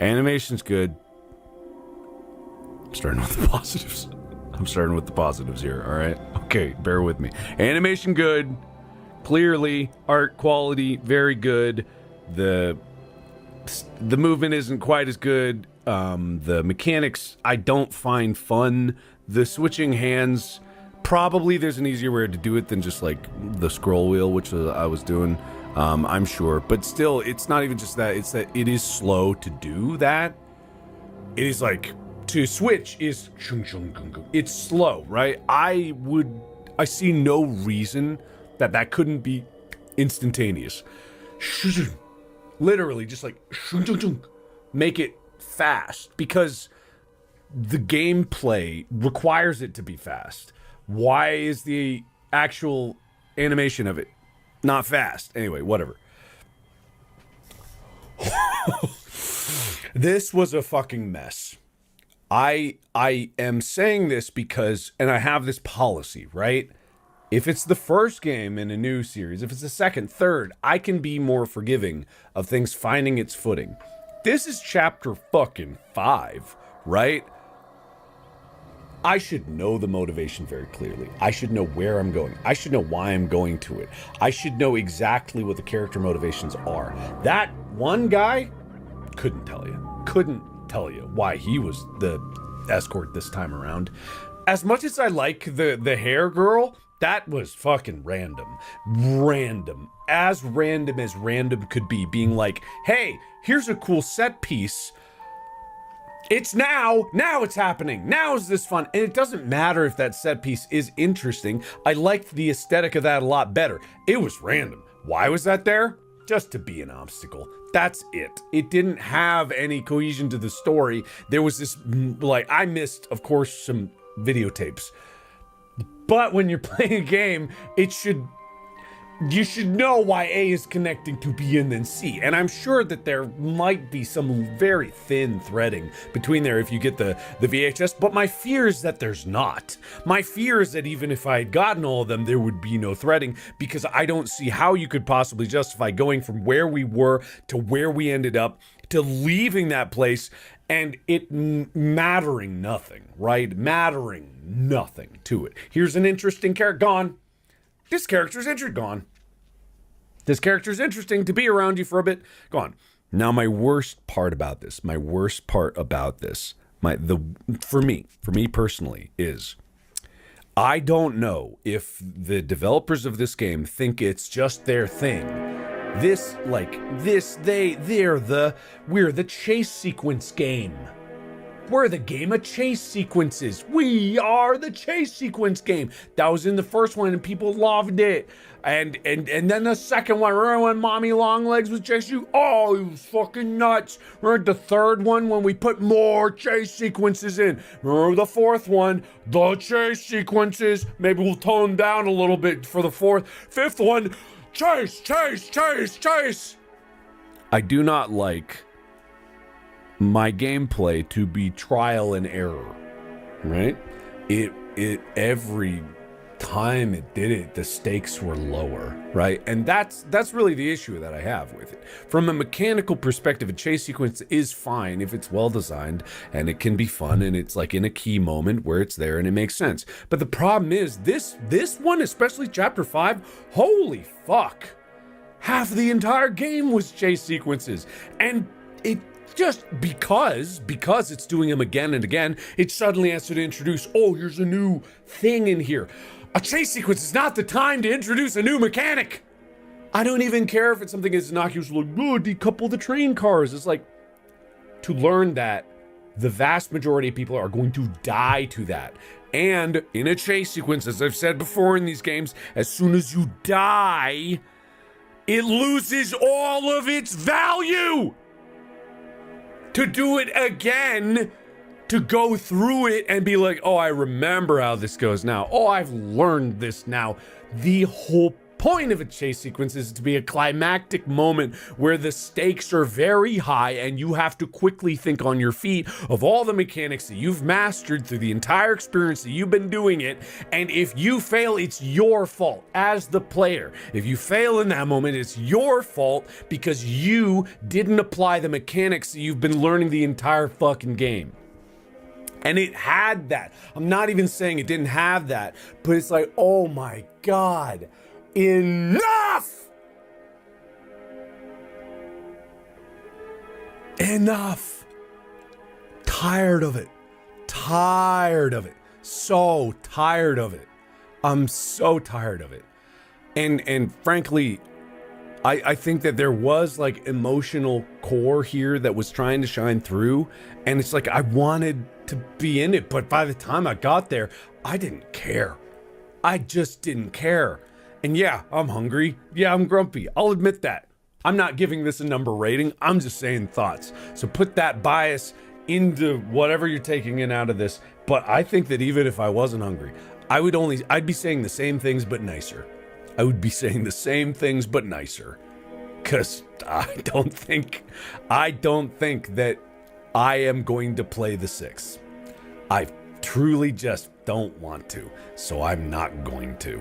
Animation's good. I'm starting with the positives. I'm starting with the positives here, all right? Okay, bear with me. Animation good. Clearly, art quality very good. The movement isn't quite as good. The mechanics I don't find fun. The switching hands, probably there's an easier way to do it than just like the scroll wheel, which I was doing. I'm sure, but still, it's not even just that. It's that it is slow to do that. It is like to switch is it's slow, right? I see no reason that couldn't be instantaneous. Literally, just like make it fast because the gameplay requires it to be fast. Why is the actual animation of it not fast? Anyway, whatever. This was a fucking mess. I am saying this because, and I have this policy, right? If it's the first game in a new series, if it's the second, third, I can be more forgiving of things finding its footing. This is chapter fucking 5, right? I should know the motivation very clearly. I should know where I'm going. I should know why I'm going to it. I should know exactly what the character motivations are. That one guy couldn't tell you why he was the escort this time around. As much as I like the hair girl, that was fucking random. As random could be, being like, hey, here's a cool set piece. It's now it's happening. Now is this fun? And it doesn't matter if that set piece is interesting. I liked the aesthetic of that a lot better. It was random. Why was that there? Just to be an obstacle. That's it. It didn't have any cohesion to the story. There was this, like, I missed, of course, some videotapes. But when you're playing a game, you should know why A is connecting to B and then C. And I'm sure that there might be some very thin threading between there if you get the VHS, but my fear is that there's not. My fear is that even if I had gotten all of them, there would be no threading, because I don't see how you could possibly justify going from where we were to where we ended up to leaving that place and it mattering nothing, right? Mattering nothing to it. Here's an interesting character, gone. This character's gone. This character's interesting to be around you for a bit, gone. Now, my worst part about this, for me personally, is I don't know if the developers of this game think it's just their thing. We're the chase sequence game. We're the game of chase sequences. We are the chase sequence game. That was in the first one and people loved it. And then the second one, remember when Mommy Longlegs was chasing you? Oh, it was fucking nuts. Remember the third one when we put more chase sequences in? Remember the fourth one, the chase sequences. Maybe we'll tone down a little bit for the fourth. Fifth one, chase, chase, chase, chase. I do not like my gameplay to be trial and error, right? It every time it did it, the stakes were lower, right? And that's really the issue that I have with it. From a mechanical perspective, a chase sequence is fine if it's well designed and it can be fun and it's like in a key moment where it's there and it makes sense. But the problem is this one, especially chapter 5, holy fuck. Half the entire game was chase sequences, and it just because it's doing them again and again, it suddenly has to introduce, oh, here's a new thing in here. A chase sequence is not the time to introduce a new mechanic. I don't even care if it's something as innocuous like, oh, decouple the train cars. It's like, to learn that the vast majority of people are going to die to that. And in a chase sequence, as I've said before in these games, as soon as you die, it loses all of its value. To do it again, to go through it and be like, oh, I remember how this goes now. Oh, I've learned this now. The whole point of a chase sequence is to be a climactic moment where the stakes are very high and you have to quickly think on your feet of all the mechanics that you've mastered through the entire experience that you've been doing it. And if you fail, it's your fault as the player. If you fail in that moment, it's your fault because you didn't apply the mechanics that you've been learning the entire fucking game. And it had that. I'm not even saying it didn't have that, but it's like, oh my God, enough! Enough. Tired of it. Tired of it. So tired of it. I'm so tired of it. And frankly, I think that there was like emotional core here that was trying to shine through. And it's like, I wanted to be in it. But by the time I got there, I didn't care. I just didn't care. And yeah, I'm hungry. Yeah, I'm grumpy. I'll admit that. I'm not giving this a number rating. I'm just saying thoughts. So put that bias into whatever you're taking in out of this. But I think that even if I wasn't hungry, I'd be saying the same things, but nicer. I would be saying the same things, but nicer. Cause I don't think that I am going to play the 6. I truly just don't want to. So I'm not going to.